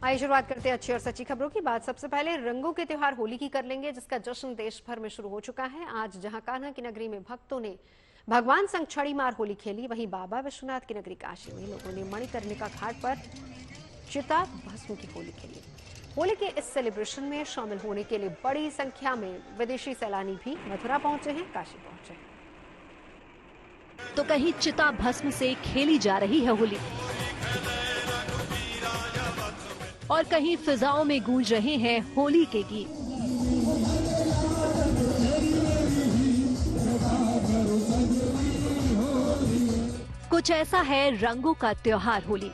आइए शुरुआत करते हैं अच्छी और सच्ची खबरों की। बात सबसे पहले रंगों के त्योहार होली की कर लेंगे, जिसका जश्न देश भर में शुरू हो चुका है। आज जहां कान्हा की नगरी में भक्तों ने भगवान संग छड़ी मार होली खेली, वहीं बाबा विश्वनाथ की नगरी काशी में लोगों ने मणिकर्णिका घाट पर चिता भस्म की होली खेली। होली के इस सेलिब्रेशन में शामिल होने के लिए बड़ी संख्या में विदेशी सैलानी भी मथुरा पहुंचे हैं, काशी पहुंचे हैं। तो कहीं चिता भस्म से खेली जा रही है होली और कहीं फिजाओं में गूंज रहे हैं होली के गीत। कुछ ऐसा है रंगों का त्योहार होली,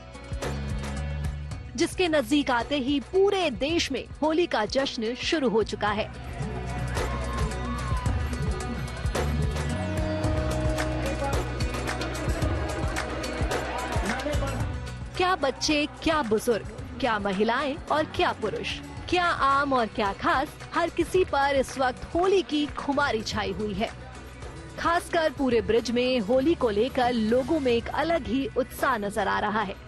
जिसके नजदीक आते ही पूरे देश में होली का जश्न शुरू हो चुका है। क्या बच्चे, क्या बुजुर्ग, क्या महिलाएं और क्या पुरुष, क्या आम और क्या खास, हर किसी पर इस वक्त होली की खुमारी छाई हुई है। खासकर पूरे ब्रिज में होली को लेकर लोगों में एक अलग ही उत्साह नजर आ रहा है।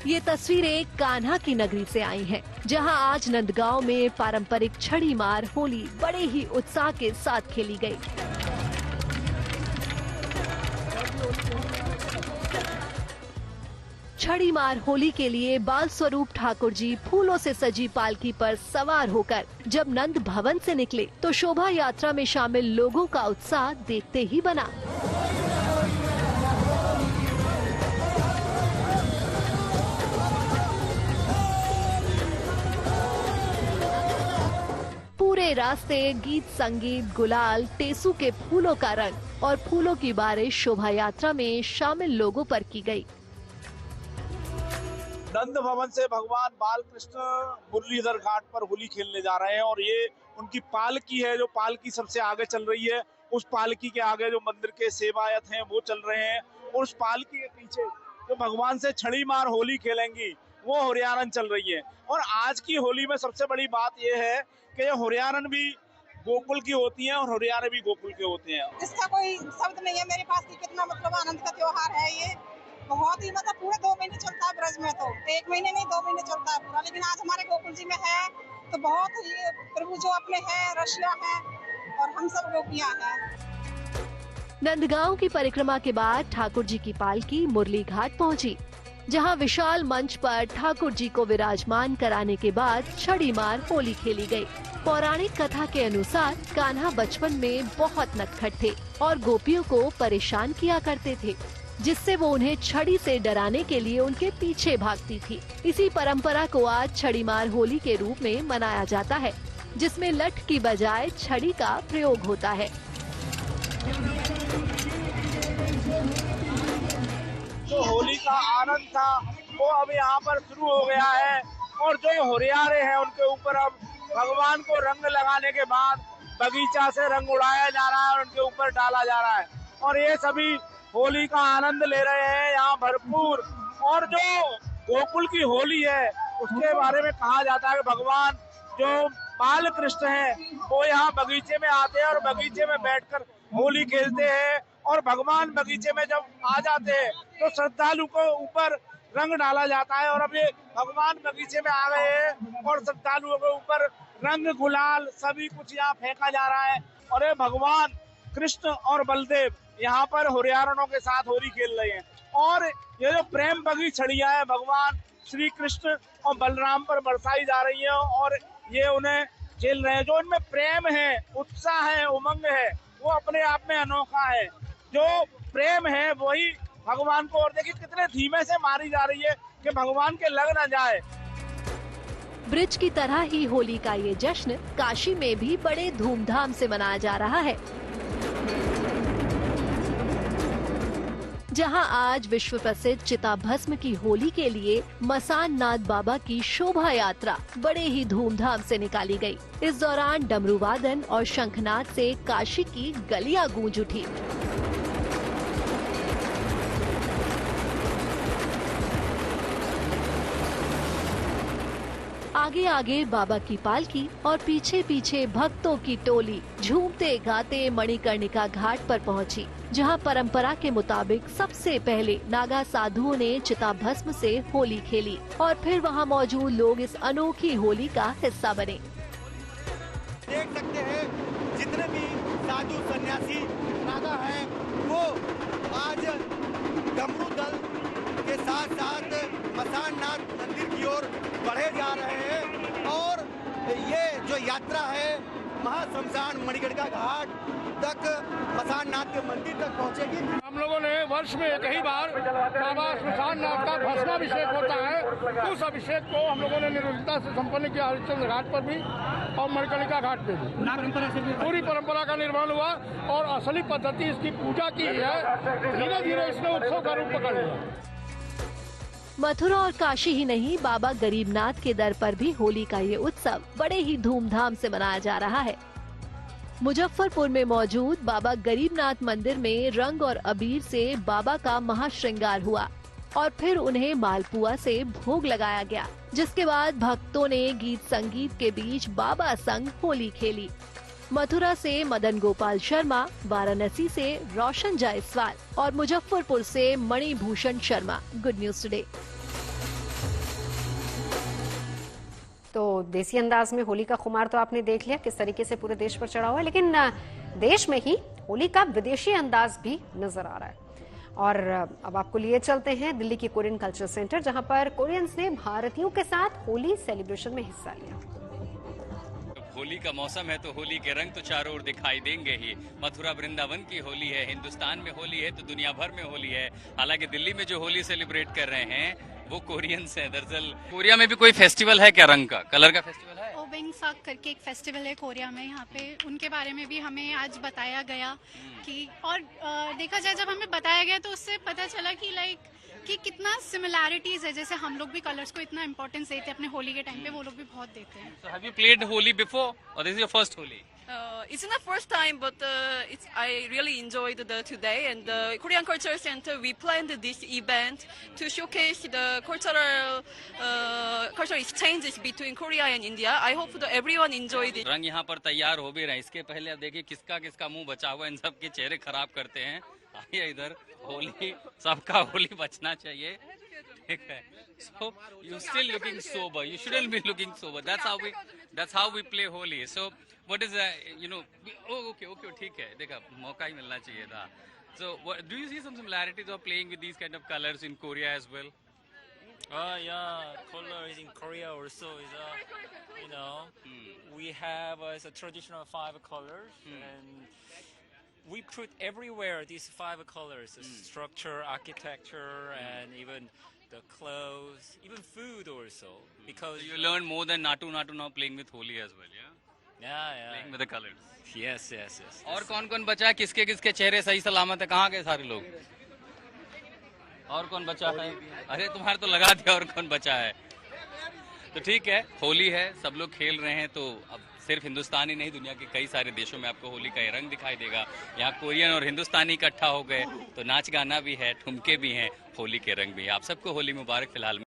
ये तस्वीरें कान्हा की नगरी से आई हैं, जहां आज नंदगांव में पारंपरिक छड़ी मार होली बड़े ही उत्साह के साथ खेली गई। छड़ी मार होली के लिए बाल स्वरूप ठाकुर जी फूलों से सजी पालकी पर सवार होकर जब नंद भवन से निकले, तो शोभा यात्रा में शामिल लोगों का उत्साह देखते ही बना। पूरे रास्ते गीत संगीत, गुलाल, टेसू के फूलों का रंग और फूलों की बारिश शोभा यात्रा में शामिल लोगों पर की गई। नंद भवन से भगवान बालकृष्ण मुरलीधर घाट पर होली खेलने जा रहे हैं और ये उनकी पालकी है, जो पालकी सबसे आगे चल रही है। उस पालकी के आगे जो मंदिर के सेवायत हैं वो चल रहे हैं और उस पालकी के पीछे जो भगवान से छड़ी मार होली खेलेंगी वो हुरियारन चल रही है। और आज की होली में सबसे बड़ी बात यह है कि ये हुरियारन भी गोकुल की होती हैं और हुरियारे भी गोकुल के होते हैं। इसका कोई शब्द नहीं है मेरे पास कि कितना मतलब आनंद का त्योहार है ये। बहुत ही मतलब पूरे 2 महीने चलता है ब्रज में, तो 1 महीने नहीं 2 महीने चलता है पूरा। लेकिन आज हमारे गोकुल जी में है तो बहुत ही प्रभु जो अपने हैं, रशिया है और हम सब गोपियां हैं। नंदगांव की परिक्रमा के बाद ठाकुर जी की पालकी मुरली घाट पहुंची, जहां विशाल मंच पर ठाकुर जी को विराजमान कराने के बाद छड़ी मार होली खेली गई। पौराणिक कथा के अनुसार कान्हा बचपन में बहुत नटखट थे और गोपियों को परेशान किया करते थे, जिससे वो उन्हें छड़ी से डराने के लिए उनके पीछे भागती थी। इसी परंपरा को आज छड़ी मार होली के रूप में मनाया जाता है, जिसमें लठ की बजाय छड़ी का प्रयोग होता है। जो होली का आनंद था वो अब यहाँ पर शुरू हो गया है और जो हुरियारे हैं उनके ऊपर अब भगवान को रंग लगाने के बाद बगीचा से रंग उड़ाया जा रहा है और उनके ऊपर डाला जा रहा है और ये सभी होली का आनंद ले रहे हैं यहाँ भरपूर। और जो गोकुल की होली है उसके बारे में कहा जाता है कि भगवान जो बाल कृष्ण हैं वो यहाँ बगीचे में आते हैं और बगीचे में बैठकर होली खेलते हैं और भगवान बगीचे में जब आ जाते हैं तो श्रद्धालु को ऊपर रंग डाला जाता है। और अब ये भगवान बगीचे में आ गए हैं और श्रद्धालुओं के ऊपर रंग गुलाल सभी कुछ यहाँ फेंका जा रहा है और ये भगवान कृष्ण और बलदेव यहाँ पर हुरियारों के साथ होली खेल रहे हैं। और ये जो प्रेम बगी छड़ियां हैं भगवान श्री कृष्ण और बलराम पर बरसाई जा रही है और ये उन्हें खेल रहे हैं। जो इनमें प्रेम है, उत्साह है, उमंग है, वो अपने आप में अनोखा है। जो प्रेम है वही भगवान को, और देखिए कितने धीमे से मारी जा रही है कि भगवान के लग न जाए। ब्रिज की तरह ही होली का ये जश्न काशी में भी बड़े धूमधाम से मनाया जा रहा है, जहां आज विश्व प्रसिद्ध चिता भस्म की होली के लिए मसान नाथ बाबा की शोभा यात्रा बड़े ही धूमधाम से निकाली गई। इस दौरान डमरू वादन और शंखनाद से काशी की गलियां गूंज उठी। आगे आगे बाबा की पालकी और पीछे पीछे भक्तों की टोली झूमते गाते मणिकर्णिका घाट पर पहुंची, जहां परंपरा के मुताबिक सबसे पहले नागा साधुओं ने चिताभस्म से होली खेली और फिर वहां मौजूद लोग इस अनोखी होली का हिस्सा बने। देख सकते हैं जितने भी साधु सन्यासी नागा हैं वो आज डमरू दल के साथ साथ मसाननाथ मंदिर की ओर बढ़े जा रहे हैं और ये जो यात्रा है महाश्मशान मणिकर्णिका घाट तक मसाननाथ के मंदिर तक पहुंचेगी। हम लोगों ने वर्ष में एक ही बार बाबा श्मशाननाथ का भस्माभिषेक होता है, उस अभिषेक को हम लोगों ने निर्विघ्नता से संपन्न किया हरिश्चंद्र घाट पर भी और मणिकर्णिका घाट पे भी। पूरी परंपरा का निर्माण हुआ और असली पद्धति इसकी पूजा की है। धीरे धीरे इसने उत्सव का रूप पकड़ लिया। मथुरा और काशी ही नहीं, बाबा गरीबनाथ के दर पर भी होली का ये उत्सव बड़े ही धूमधाम से मनाया जा रहा है। मुजफ्फरपुर में मौजूद बाबा गरीबनाथ मंदिर में रंग और अबीर से बाबा का महाश्रृंगार हुआ और फिर उन्हें मालपुआ से भोग लगाया गया, जिसके बाद भक्तों ने गीत संगीत के बीच बाबा संग होली खेली। मथुरा से मदन गोपाल शर्मा, वाराणसी से रोशन जायसवाल और मुजफ्फरपुर से Manibhushan Sharma. Good news today. तो देसी अंदाज में होली का खुमार तो आपने देख लिया किस तरीके से पूरे देश पर चढ़ा हुआ है, लेकिन देश में ही होली का विदेशी अंदाज भी नजर आ रहा है। और अब आपको लिए चलते हैं दिल्ली की कोरियन कल्चर सेंटर, जहां पर कोरियंस ने भारतीयों के साथ होली सेलिब्रेशन में हिस्सा लिया। होली का मौसम है तो होली के रंग तो चारों ओर दिखाई देंगे ही। मथुरा वृंदावन की होली है, हिंदुस्तान में होली है तो दुनिया भर में होली है। हालांकि दिल्ली में जो होली सेलिब्रेट कर रहे हैं वो कोरियंस हैं। दरअसल कोरिया में भी कोई फेस्टिवल है क्या, रंग का, कलर का फेस्टिवल है? ओबेंगसाक करके एक फेस्टिवल है कोरिया में, यहाँ पे उनके बारे में भी हमें आज बताया गया कि और देखा जाए जब हमें बताया गया तो उससे पता चला कि कितना सिमिलैरिटीज है। जैसे हम लोग भी कलर्स को इतना इम्पोर्टेंस देते हैं अपने होली के टाइम पे, वो लोग भी बहुत देते हैं। So have you played Holi before or this is your first Holi? It's not first time, but I really enjoyed today. And the Korean Culture Center, we planned this event to showcase the cultural exchanges between Korea and India. I hope that everyone enjoyed it. रंग यहाँ पर तैयार हो भी रहे हैं। इसके पहले अब देखिए किसका किसका मुंह बचा हुआ है, इन सब के चेहरे खराब करते हैं। आइए इधर, होली सबका होली बचना चाहिए, ठीक है। So you still looking sober. You shouldn't be looking sober. That's how we play Holi. So what is okay, ठीक है, देखा मौका ही मिलना चाहिए था। So do you see some similarities of playing with these kind of colors in Korea as well? Yeah, colors in Korea also is we have a traditional 5 colors and we put everywhere these 5 colors, structure, architecture, and even the clothes, even food also. Because so you learn more than Natu now playing with Holi as well, yeah? Yeah. Playing with the colors. Yes. और कौन बचा है? किसके चेहरे सही सलामत है? कहाँ गए सारे लोग? और कौन बचा है? अरे तुम्हारे तो लगा दिया, और कौन बचा है? तो ठीक है, होली है, सब लोग खेल रहे हैं। तो अब सिर्फ हिंदुस्तान ही नहीं, दुनिया के कई सारे देशों में आपको होली का ये रंग दिखाई देगा। यहाँ कोरियन और हिंदुस्तानी इकट्ठा हो गए तो नाच गाना भी है, ठुमके भी हैं, होली के रंग भी है। आप सबको होली मुबारक। फिलहाल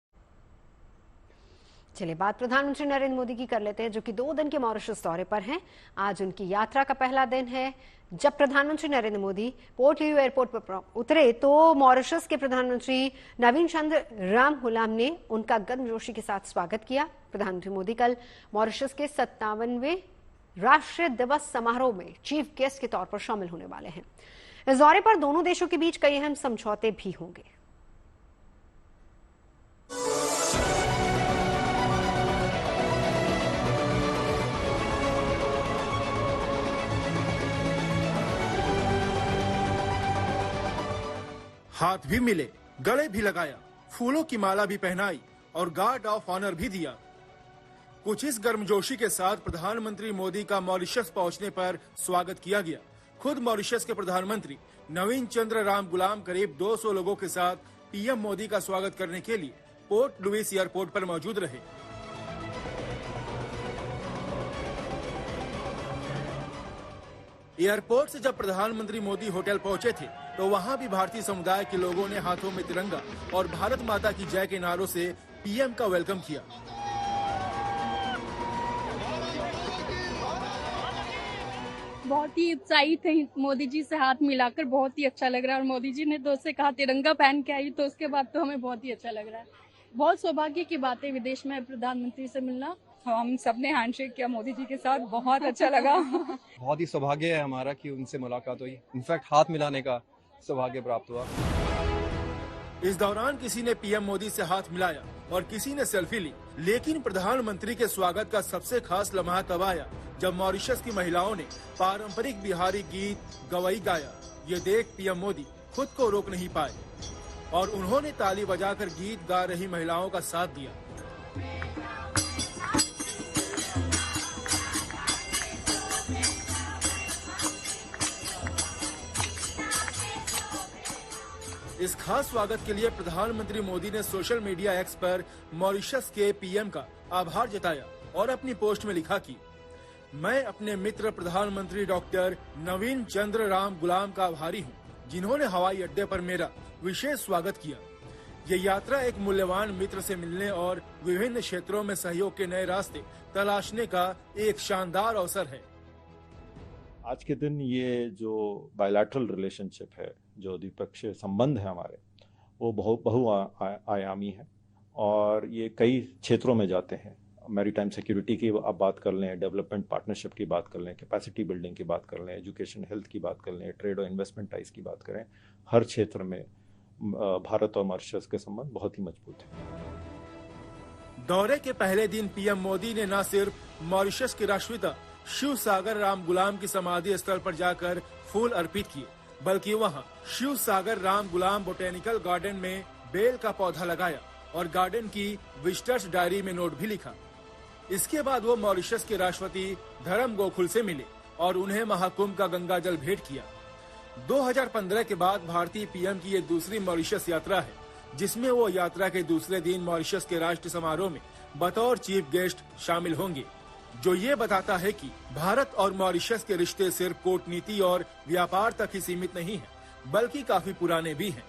चलिए बात प्रधानमंत्री नरेंद्र मोदी की कर लेते हैं, जो कि 2 दिन के मॉरिशस दौरे पर हैं। आज उनकी यात्रा का पहला दिन है। जब प्रधानमंत्री Narendra Modi port Louis airport पर उतरे तो मॉरिशस के प्रधानमंत्री नवीन चंद्र रामगुलाम ने उनका गर्मजोशी के साथ स्वागत किया। प्रधानमंत्री मोदी कल मॉरिशस के 57वें राष्ट्रीय दिवस समारोह में चीफ गेस्ट के तौर पर शामिल होने वाले हैं। इस दौरे पर दोनों देशों के बीच कई अहम समझौते भी होंगे। हाथ भी मिले, गले भी लगाया, फूलों की माला भी पहनाई और गार्ड ऑफ ऑनर भी दिया। कुछ इस गर्मजोशी के साथ प्रधानमंत्री मोदी का मॉरिशस पहुंचने पर स्वागत किया गया। खुद मॉरिशस के प्रधानमंत्री नवीन चंद्र रामगुलाम करीब 200 लोगों के साथ पीएम मोदी का स्वागत करने के लिए पोर्ट लुइस एयरपोर्ट पर मौजूद रहे। एयरपोर्ट से जब प्रधानमंत्री मोदी होटल पहुंचे थे तो वहां भी भारतीय समुदाय के लोगों ने हाथों में तिरंगा और भारत माता की जय के नारों से पीएम का वेलकम किया। बहुत ही उत्साहित हैं मोदी जी से हाथ मिलाकर, बहुत ही अच्छा लग रहा है। और मोदी जी ने तो उससे कहा तिरंगा पहन के आई, तो उसके बाद तो हमें बहुत ही अच्छा लग रहा है। बहुत सौभाग्य की बात है विदेश में प्रधानमंत्री से मिलना। हम सबने हैंडशेक किया मोदी जी के साथ, बहुत अच्छा लगा। बहुत ही सौभाग्य है हमारा कि उनसे मुलाकात हुई, इनफैक्ट हाथ मिलाने का सौभाग्य प्राप्त हुआ। इस दौरान किसी ने पीएम मोदी से हाथ मिलाया और किसी ने सेल्फी ली, लेकिन प्रधानमंत्री के स्वागत का सबसे खास लम्हा तब आया जब मॉरिशस की महिलाओं ने पारंपरिक बिहारी गीत गवई गाया। ये देख पीएम मोदी खुद को रोक नहीं पाए और उन्होंने ताली बजाकर गीत गा रही महिलाओं का साथ दिया। इस खास स्वागत के लिए प्रधानमंत्री मोदी ने सोशल मीडिया एक्स पर मॉरिशस के पीएम का आभार जताया और अपनी पोस्ट में लिखा कि मैं अपने मित्र प्रधानमंत्री डॉक्टर नवीन चंद्र राम गुलाम का आभारी हूं, जिन्होंने हवाई अड्डे पर मेरा विशेष स्वागत किया। ये यात्रा एक मूल्यवान मित्र से मिलने और विभिन्न क्षेत्रों में सहयोग के नए रास्ते तलाशने का एक शानदार अवसर है। आज के दिन ये जो बायलैटरल रिलेशनशिप है, जो द्विपक्षीय संबंध है हमारे, वो बहुआयामी है और ये कई क्षेत्रों में जाते हैं। मैरीटाइम सिक्योरिटी की आप बात कर लें, डेवलपमेंट पार्टनरशिप की बात कर लें, कैपेसिटी बिल्डिंग की बात कर लें, एजुकेशन हेल्थ की बात कर लें, ट्रेड और इन्वेस्टमेंट टाइज की बात करें, हर क्षेत्र में भारत और मॉरिशस के संबंध बहुत ही मजबूत है। दौरे के पहले दिन पीएम मोदी ने न सिर्फ मॉरिशस के राष्ट्रपिता शिव सागर राम गुलाम की समाधि स्थल पर जाकर फूल अर्पित किए, बल्कि वहां शिव सागर राम गुलाम बोटेनिकल गार्डन में बेल का पौधा लगाया और गार्डन की विजिटर्स डायरी में नोट भी लिखा। इसके बाद वो मॉरिशस के राष्ट्रपति धर्म गोकुल से मिले और उन्हें महाकुंभ का गंगा जल भेंट किया। 2015 के बाद भारतीय पीएम की ये दूसरी मॉरिशस यात्रा है, जिसमें वो यात्रा के दूसरे दिन मॉरिशस के राष्ट्रीय समारोह में बतौर चीफ गेस्ट शामिल होंगे, जो ये बताता है कि भारत और मॉरिशस के रिश्ते सिर्फ कूटनीति और व्यापार तक ही सीमित नहीं है, बल्कि काफी पुराने भी हैं।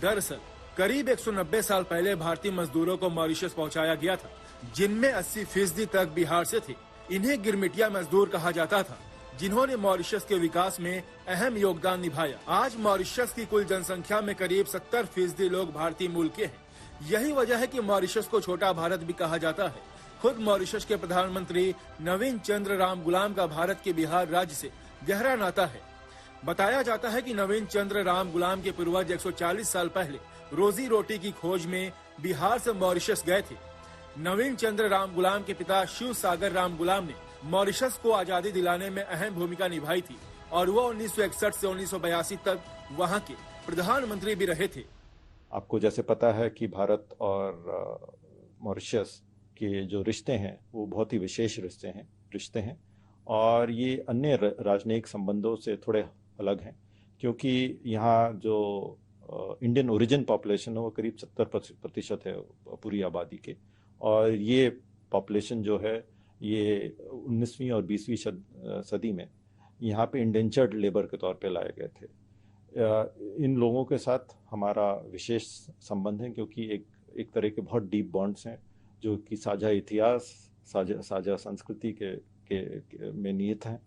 दरअसल करीब 190 साल पहले भारतीय मजदूरों को मॉरिशस पहुंचाया गया था, जिनमें 80% तक बिहार से थे। इन्हें गिरमिटिया मजदूर कहा जाता था, जिन्होंने मॉरिशस के विकास में अहम योगदान निभाया। आज मॉरिशस की कुल जनसंख्या में करीब 70% लोग भारतीय मूल के हैं। यही वजह है कि मॉरिशस को छोटा भारत भी कहा जाता है। खुद मॉरिशस के प्रधानमंत्री नवीन चंद्र राम गुलाम का भारत के बिहार राज्य से गहरा नाता है। बताया जाता है कि नवीन चंद्र राम गुलाम के पूर्वज 140 साल पहले रोजी रोटी की खोज में बिहार से मॉरिशस गए थे। नवीन चंद्र राम गुलाम के पिता शिव सागर राम गुलाम ने मॉरिशस को आजादी दिलाने में अहम भूमिका निभाई थी और वो 1961 से 1982 तक वहां के प्रधानमंत्री भी रहे थे। आपको जैसे पता है कि भारत और मॉरिशस के जो रिश्ते हैं वो बहुत ही विशेष रिश्ते हैं और ये अन्य राजनयिक संबंधों से थोड़े अलग हैं, क्योंकि यहाँ जो इंडियन ओरिजिन पॉपुलेशन है वो करीब 70% है पूरी आबादी के, और ये पॉपुलेशन जो है ये 19वीं और 20वीं सदी में यहाँ पे इंडेंचर्ड लेबर के तौर पे लाए गए थे। इन लोगों के साथ हमारा विशेष संबंध है, क्योंकि एक तरह के बहुत डीप बॉन्ड्स हैं जो कि साझा इतिहास, साझा संस्कृति के में निहित हैं,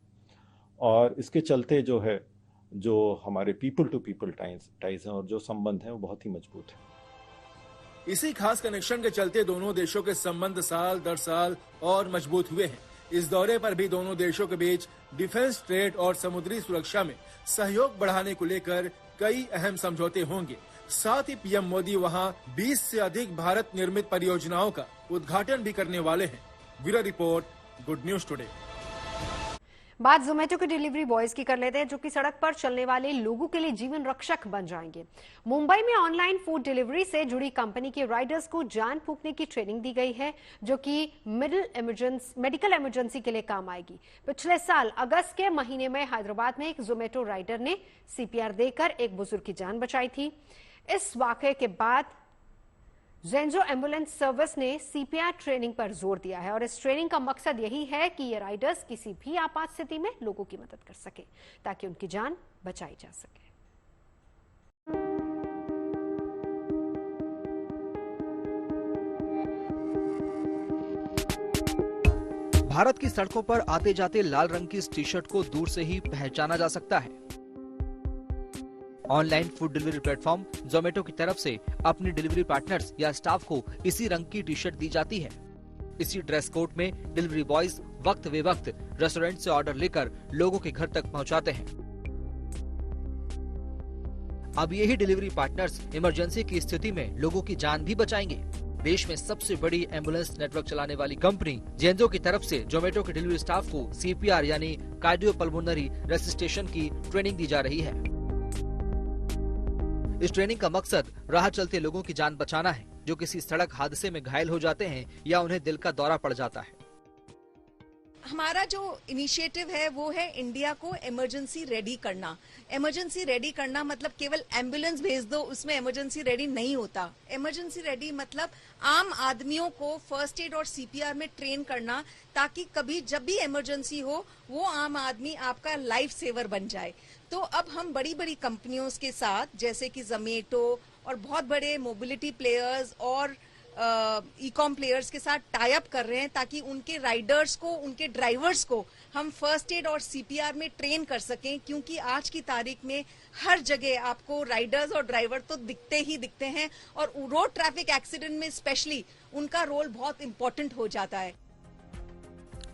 और इसके चलते जो हमारे पीपल टू पीपल टाइज हैं और जो संबंध हैं वो बहुत ही मजबूत है। इसी खास कनेक्शन के चलते दोनों देशों के संबंध साल दर साल और मजबूत हुए हैं। इस दौरे पर भी दोनों देशों के बीच डिफेंस, ट्रेड और समुद्री सुरक्षा में सहयोग बढ़ाने को लेकर कई अहम समझौते होंगे। साथ ही पीएम मोदी वहां 20 से अधिक भारत निर्मित परियोजनाओं का उद्घाटन भी करने वाले हैं। Bureau report, good news today. बात जोमेटो के डिलीवरी बॉयज की कर लेते हैं, जो कि सड़क पर चलने वाले लोगों के लिए जीवन रक्षक बन जाएंगे। मुंबई में ऑनलाइन फूड डिलीवरी से जुड़ी कंपनी के राइडर्स को जान फूंकने की ट्रेनिंग दी गई है, जो कि मेडिकल इमरजेंसी के लिए काम आएगी। पिछले साल अगस्त के महीने में हैदराबाद में एक जोमेटो राइडर ने सीपीआर देकर एक बुजुर्ग की जान बचाई थी। इस वाकये के बाद जेंजो एम्बुलेंस सर्विस ने सीपीआर ट्रेनिंग पर जोर दिया है और इस ट्रेनिंग का मकसद यही है कि ये राइडर्स किसी भी आपात स्थिति में लोगों की मदद कर सके ताकि उनकी जान बचाई जा सके। भारत की सड़कों पर आते जाते लाल रंग की इस टी शर्ट को दूर से ही पहचाना जा सकता है। Online food delivery platform Zomato की तरफ से अपने डिलीवरी पार्टनर्स या स्टाफ को इसी रंग की टी शर्ट दी जाती है। इसी ड्रेस कोड में डिलीवरी बॉयज वक्त बे वक्त रेस्टोरेंट से ऑर्डर लेकर लोगों के घर तक पहुंचाते हैं। अब यही डिलीवरी पार्टनर्स इमरजेंसी की स्थिति में लोगों की जान भी बचाएंगे। देश में सबसे बड़ी एम्बुलेंस नेटवर्क चलाने वाली कंपनी जेंजो की तरफ से जोमेटो के डिलीवरी स्टाफ को CPR यानी कार्डियोपल्मोनरी रेसिस्टेशन की ट्रेनिंग दी जा रही है। इस ट्रेनिंग का मकसद राह चलते लोगों की जान बचाना है जो किसी सड़क हादसे में घायल हो जाते हैं या उन्हें दिल का दौरा पड़ जाता है। हमारा जो इनिशिएटिव है वो है इंडिया को इमरजेंसी रेडी करना। इमरजेंसी रेडी करना मतलब केवल एम्बुलेंस भेज दो, उसमें इमरजेंसी रेडी नहीं होता। इमरजेंसी रेडी मतलब आम आदमियों को फर्स्ट एड और CPR में ट्रेन करना, ताकि कभी जब भी इमरजेंसी हो वो आम आदमी आपका लाइफ सेवर बन जाए। तो अब हम बड़ी बड़ी कंपनियों के साथ जैसे कि जोमेटो और बहुत बड़े मोबिलिटी प्लेयर्स और ई-कॉम प्लेयर्स के साथ टाई अप कर रहे हैं ताकि उनके राइडर्स को, उनके ड्राइवर्स को हम फर्स्ट एड और CPR में ट्रेन कर सकें, क्योंकि आज की तारीख में हर जगह आपको राइडर्स और ड्राइवर तो दिखते ही दिखते हैं और रोड ट्रैफिक एक्सीडेंट में स्पेशली उनका रोल बहुत इम्पोर्टेंट हो जाता है।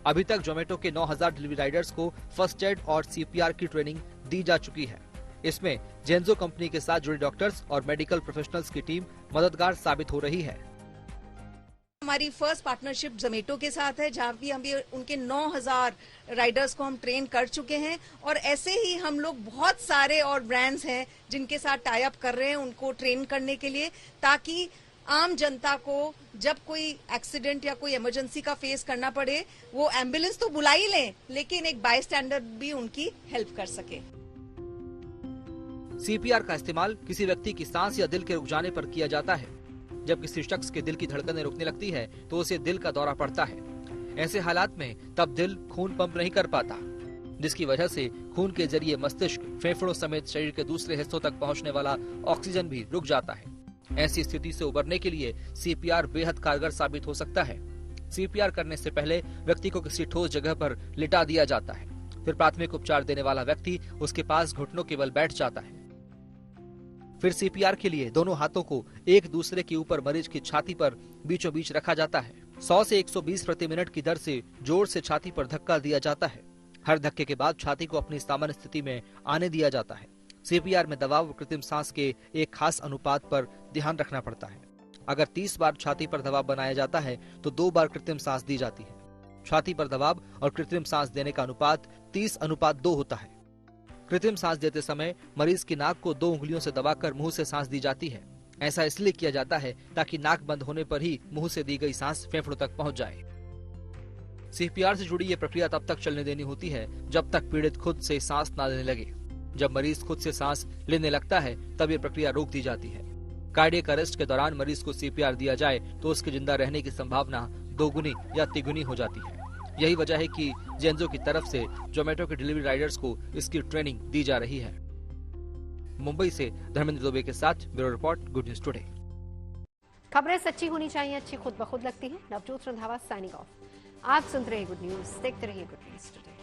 अभी तक जोमेटो के 9000 डिलीवरी राइडर्स को फर्स्ट एड और CPR की ट्रेनिंग दी जा चुकी है। इसमें जेंजो कंपनी के साथ जुड़े डॉक्टर्स और मेडिकल प्रोफेशनल्स की टीम मददगार साबित हो रही है। हमारी फर्स्ट पार्टनरशिप जोमेटो के साथ है, जहाँ भी हम भी उनके 9000 राइडर्स को हम ट्रेन कर चुके हैं और ऐसे ही हम लोग बहुत सारे और ब्रांड्स हैं जिनके साथ टाई अप कर रहे हैं उनको ट्रेन करने के लिए, ताकि आम जनता को जब कोई एक्सीडेंट या कोई इमरजेंसी का फेस करना पड़े वो एम्बुलेंस तो बुला ही लें, लेकिन एक बाय स्टैंडर भी उनकी हेल्प कर सके। CPR का इस्तेमाल किसी व्यक्ति की सांस या दिल के रुक जाने पर किया जाता है। जब किसी शख्स के दिल की धड़कनें रुकने लगती है तो उसे दिल का दौरा पड़ता है। ऐसे हालात में तब दिल खून पंप नहीं कर पाता, जिसकी वजह से खून के जरिए मस्तिष्क, फेफड़ों समेत शरीर के दूसरे हिस्सों तक पहुंचने वाला ऑक्सीजन भी रुक जाता है। ऐसी स्थिति से उबरने के लिए CPR बेहद कारगर साबित हो सकता है। CPR करने से पहले व्यक्ति को किसी ठोस जगह पर लिटा दिया जाता है। फिर प्राथमिक उपचार देने वाला व्यक्ति उसके पास घुटनों के बल बैठ जाता है। फिर CPR के लिए दोनों हाथों को एक दूसरे के ऊपर मरीज की छाती पर बीचों बीच रखा जाता है। 100 से 120 प्रति मिनट की दर से जोर से छाती पर धक्का दिया जाता है। हर धक्के के बाद छाती को अपनी सामान्य स्थिति में आने दिया जाता है। CPR में दबाव और कृत्रिम सांस के एक खास अनुपात पर ध्यान रखना पड़ता है। अगर 30 बार छाती पर दबाव बनाया जाता है तो 2 बार कृत्रिम सांस दी जाती है। छाती पर दबाव और कृत्रिम सांस देने का अनुपात 30:2 होता है। कृत्रिम सांस देते समय मरीज की नाक को 2 उंगलियों से दबाकर मुंह से सांस दी जाती है। ऐसा इसलिए किया जाता है ताकि नाक बंद होने पर ही मुंह से दी गई सांस फेफड़ों तक पहुंच जाए। CPR से जुड़ी ये प्रक्रिया तब तक चलने देनी होती है जब तक पीड़ित खुद से सांस न लेने लगे। जब मरीज खुद से सांस लेने लगता है तब ये प्रक्रिया रोक दी जाती है। कार्डियक अरेस्ट के दौरान मरीज को CPR दिया जाए तो उसके जिंदा रहने की संभावना 2 गुनी या 3 गुनी हो जाती है। यही वजह है कि जेंजो की तरफ से जोमेटो के डिलीवरी राइडर्स को इसकी ट्रेनिंग दी जा रही है। मुंबई से धर्मेंद्र दुबे के साथ bureau report, good news today. खबरें सच्ची होनी चाहिए, अच्छी खुद ब खुद लगती है। Navjot Randhawa signing off. आप सुन रहे हैं गुड न्यूज, देखते रहिए गुड न्यूज टुडे।